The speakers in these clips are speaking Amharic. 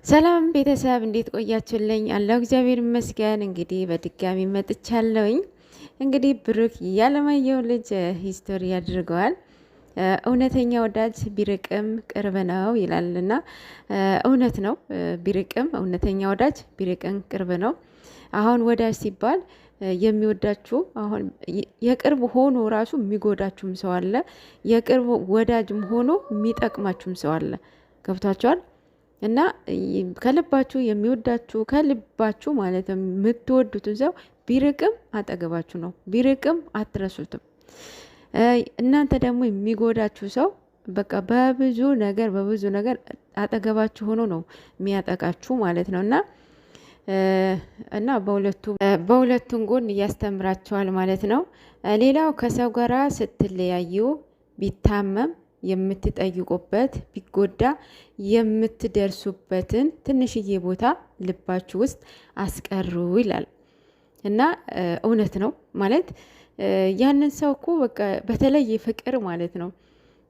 ሰላም ቤተሰብ እንዴት ቆያችሁልኝ? አላሁ እግዚአብሔር ይመስገን። እንግዲህ በድጋሚ መጥቻለሁኝ። እንግዲህ ብሩክ ያለማየሁ ልጅ ሂስቶሪ ያድርገዋል። እውነተኛ ወዳጅ ቢርቅም ቅርብ ነው ይላልና እውነት ነው። ቢርቅም እውነተኛ ወዳጅ ቢርቅም ቅርብ ነው። አሁን ወዳጅ ሲባል የሚወዳችሁ አሁን የቅርብ ሆኖ ራሱ የሚጎዳችሁም ሰው አለ። የቅርብ ወዳጅም ሆኖ የሚጠቅማችሁም ሰው አለ። ገብቷችኋል? እና ከልባችሁ የሚወዳችሁ ከልባችሁ ማለት የምትወዱትን ሰው ቢርቅም አጠገባችሁ ነው፣ ቢርቅም አትረሱትም። እናንተ ደግሞ የሚጎዳችሁ ሰው በቃ በብዙ ነገር አጠገባችሁ ሆኖ ነው የሚያጠቃችሁ ማለት ነው። እና በሁለቱም ጎን እያስተምራቸዋል ማለት ነው። ሌላው ከሰው ጋራ ስትለያዩ ቢታመም የምትጠይቁበት ቢጎዳ የምትደርሱበትን ትንሽዬ ቦታ ልባችሁ ውስጥ አስቀሩ ይላል። እና እውነት ነው ማለት ያንን ሰው እኮ በቃ በተለይ ፍቅር ማለት ነው።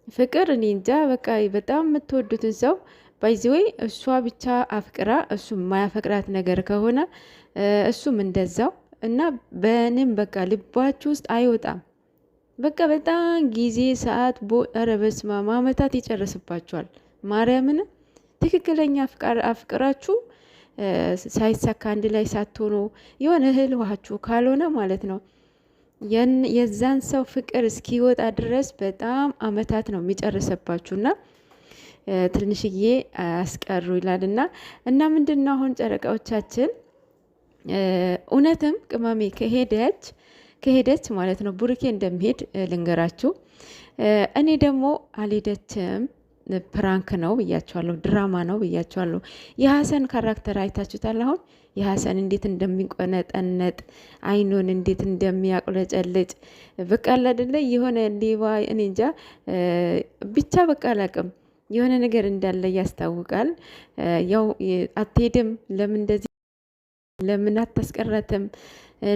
ፍቅር እኔ እንጃ በቃ በጣም የምትወዱትን ሰው ባይዘወይ እሷ ብቻ አፍቅራ እሱ የማያፈቅራት ነገር ከሆነ እሱም እንደዛው እና በንም በቃ ልባችሁ ውስጥ አይወጣም። በቃ በጣም ጊዜ ሰዓት ኧረ በስመ አብ አመታት ይጨርስባችኋል። ማርያምን ትክክለኛ አፍቅራችሁ ሳይሳካ አንድ ላይ ሳትሆኑ የሆነ እህል ውሃችሁ ካልሆነ ማለት ነው የዛን ሰው ፍቅር እስኪወጣ ድረስ በጣም አመታት ነው የሚጨርስባችሁና ትንሽዬ አስቀሩ ይላልና እና ምንድነው አሁን ጨረቃዎቻችን እውነትም ቅመሜ ከሄደች ማለት ነው ቡርኬ እንደሚሄድ ልንገራችሁ። እኔ ደግሞ አልሄደችም፣ ፕራንክ ነው ብያቸዋለሁ፣ ድራማ ነው ብያቸዋለሁ። የሀሰን ካራክተር አይታችሁታል። አሁን የሀሰን እንዴት እንደሚቆነጠነጥ አይኑን እንዴት እንደሚያቁለጨልጭ በቃ አይደለ የሆነ ሌባ እኔ እንጃ ብቻ በቃ አላቅም የሆነ ነገር እንዳለ ያስታውቃል። ያው አትሄድም ለምን እንደዚህ ለምን አታስቀረትም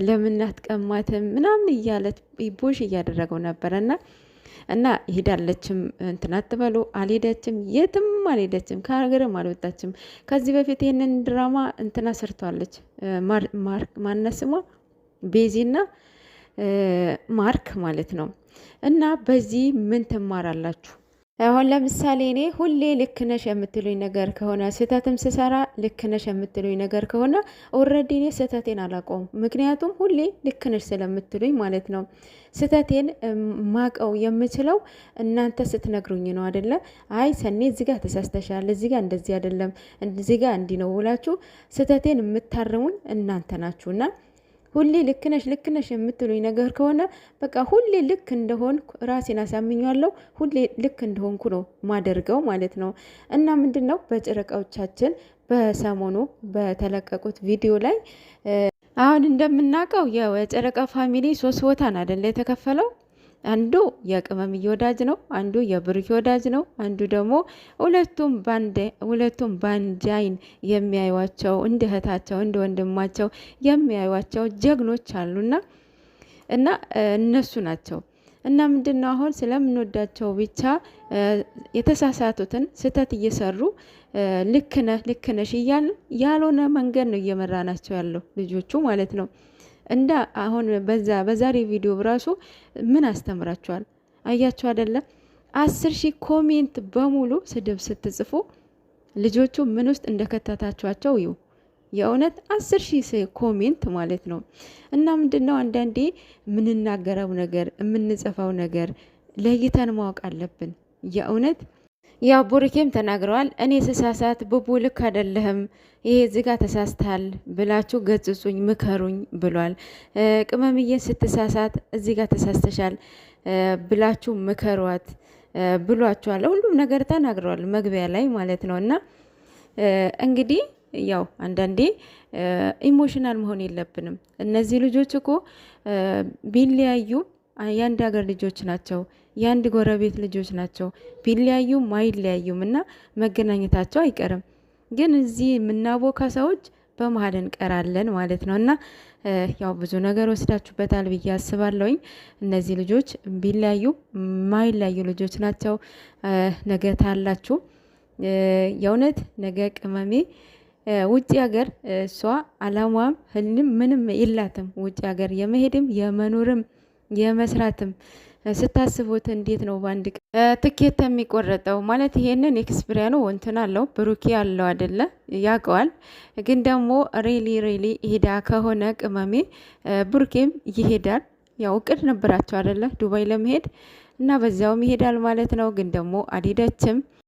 ለምን አትቀማትም ምናምን እያለት ቦሽ እያደረገው ነበረና እና ሄዳለችም እንትን አትበሉ። አልሄደችም፣ የትም አልሄደችም፣ ከሀገርም አልወጣችም። ከዚህ በፊት ይህንን ድራማ እንትና ሰርቷለች። ማነስሟ ቤዚና ማርክ ማለት ነው። እና በዚህ ምን ትማራላችሁ? አሁን ለምሳሌ እኔ ሁሌ ልክ ነሽ የምትሉኝ ነገር ከሆነ ስህተትም ስሰራ ልክ ነሽ የምትሉኝ ነገር ከሆነ ኦልሬዲ እኔ ስህተቴን አላውቀውም። ምክንያቱም ሁሌ ልክ ነሽ ስለምትሉኝ ማለት ነው። ስህተቴን ማቀው የምችለው እናንተ ስትነግሩኝ ነው አይደለ? አይ ሰኔ እዚህ ጋር ተሳስተሻል፣ እዚህ ጋር እንደዚህ አይደለም፣ እዚህ ጋር እንዲህ ነው ብላችሁ ስህተቴን የምታርሙኝ እናንተ ናችሁና ሁሌ ልክ ነሽ የምትሉኝ ነገር ከሆነ በቃ ሁሌ ልክ እንደሆንኩ ራሴን አሳምኛለሁ። ሁሌ ልክ እንደሆንኩ ነው ማደርገው ማለት ነው። እና ምንድነው በጨረቃዎቻችን በሰሞኑ በተለቀቁት ቪዲዮ ላይ አሁን እንደምናውቀው የጨረቃ ፋሚሊ 3 ቦታን አይደለ የተከፈለው። አንዱ የቅመምዬ ወዳጅ ነው፣ አንዱ የብሩኬ ወዳጅ ነው፣ አንዱ ደግሞ ሁለቱም ባንድ አይን የሚያዩዋቸው እንደ እህታቸው እንደ ወንድማቸው የሚያዩዋቸው ጀግኖች አሉና እና እነሱ ናቸው። እና ምንድነው አሁን ስለምንወዳቸው ብቻ የተሳሳቱትን ስህተት እየሰሩ ልክ ነሽ እያልን ያልሆነ መንገድ ነው እየመራናቸው ያለው ልጆቹ ማለት ነው። እንዳ አሁን በዛሬ ቪዲዮ ብራሱ ምን አስተምራችኋል? አያችሁ አይደለም? 10,000 ኮሜንት በሙሉ ስድብ ስትጽፉ ልጆቹ ምን ውስጥ እንደከተታችኋቸው ይው የእውነት 10,000 ኮሜንት ማለት ነው። እና ምንድነው አንዳንዴ የምንናገረው ነገር የምንጽፈው ነገር ለይተን ማወቅ አለብን የእውነት ያው ቡርኬም ተናግረዋል። እኔ ስሳሳት ቡቡ ልክ አይደለህም፣ ይሄ እዚህ ጋር ተሳስተሃል ብላችሁ ገጽጹኝ፣ ምከሩኝ ብሏል። ቅመምዬን ስትሳሳት እዚህ ጋር ተሳስተሻል ብላችሁ ምከሯት ብሏቸዋል። ሁሉም ነገር ተናግረዋል መግቢያ ላይ ማለት ነው። እና እንግዲህ ያው አንዳንዴ ኢሞሽናል መሆን የለብንም። እነዚህ ልጆች እኮ ቢለያዩ የአንድ ሀገር ልጆች ናቸው፣ የአንድ ጎረቤት ልጆች ናቸው። ቢለያዩም አይለያዩም እና መገናኘታቸው አይቀርም። ግን እዚህ የምናቦካ ሰዎች በመሀል እንቀራለን ማለት ነው። እና ያው ብዙ ነገር ወስዳችሁበታል ብዬ አስባለሁኝ። እነዚህ ልጆች ቢለያዩ ማይለያዩ ልጆች ናቸው። ነገ ታላችሁ የእውነት ነገ ቅመሜ ውጭ ሀገር እሷ አላማም ህልም ምንም የላትም። ውጭ ሀገር የመሄድም የመኖርም የመስራትም ስታስቡት እንዴት ነው በአንድ ትኬት የሚቆረጠው? ማለት ይሄንን ኤክስፒሪያኑ እንትን አለው ብሩኬ አለው አይደለ? ያውቀዋል። ግን ደግሞ ሬሊ ሄዳ ከሆነ ቅመሜ ብሩኬም ይሄዳል። ያው እቅድ ነበራቸው አይደለ? ዱባይ ለመሄድ እና በዚያውም ይሄዳል ማለት ነው። ግን ደግሞ አልሄደችም።